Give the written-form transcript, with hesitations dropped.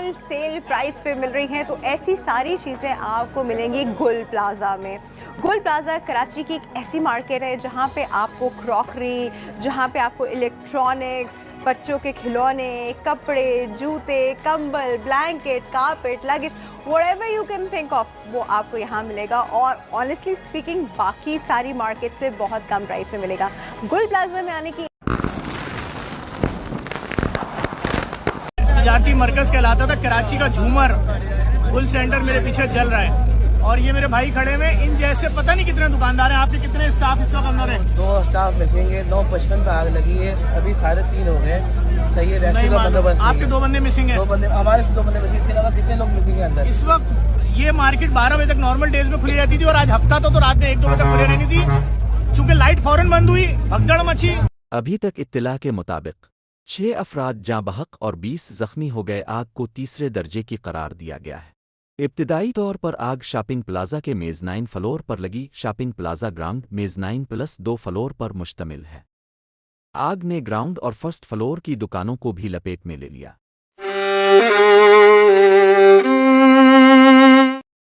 Whole sale price पे मिल रही हैं। तो ऐसी सारी चीज़ें आपको मिलेंगी गुल प्लाजा में। गुल प्लाजा कराची की एक ऐसी मार्केट है जहाँ पे आपको क्रॉकरी, जहाँ पे आपको इलेक्ट्रॉनिक्स, बच्चों के खिलौने, कपड़े, जूते, कंबल, blanket, carpet, luggage, whatever you can think of, वो आपको यहाँ मिलेगा। और ऑनेस्टली स्पीकिंग बाकी सारी मार्केट से बहुत कम प्राइस में मिलेगा। गुल प्लाजा में आने की तजारती मरकज कहलाता था कराची का झूमर। गुल सेंटर मेरे पीछे चल रहा है और ये मेरे भाई खड़े हुए। इन जैसे पता नहीं कितने दुकानदार हैं। आपके कितने स्टाफ इस वक्त अंदर हैं? 2 स्टाफ मिसिंग है। 9:55 पे आग लगी है, अभी 3:30 हो गए। सही है, रेस्क्यू का बंदोबस्त। आपके 2 बंदे मिसिंग हैं? 2 बंदे, हमारे 2 बंदे मिसिंग। इसके अलावा कितने लोग मिसिंग है अंदर? इस वक्त ये मार्केट 12 बजे तक नॉर्मल डेज में खुली रहती थी और आज हफ्ता तो रात में 1-2 बजे तक खुली रहनी थी। चूंकि लाइट फौरन बंद हुई, भगदड़ मची। अभी तक इत्तला के मुताबिक 6 अफराद जाँ बहक और 20 जख्मी हो गए। आग को तीसरे दर्जे की करार दिया गया है। इब्तिदाई तौर पर आग शॉपिंग प्लाजा के मेज़नाइन फ्लोर पर लगी। Shopping plaza ground mezzanine plus 2 floor पर मुश्तमिल है। आग ने ग्राउंड और फर्स्ट फ्लोर की दुकानों को भी लपेट में ले लिया।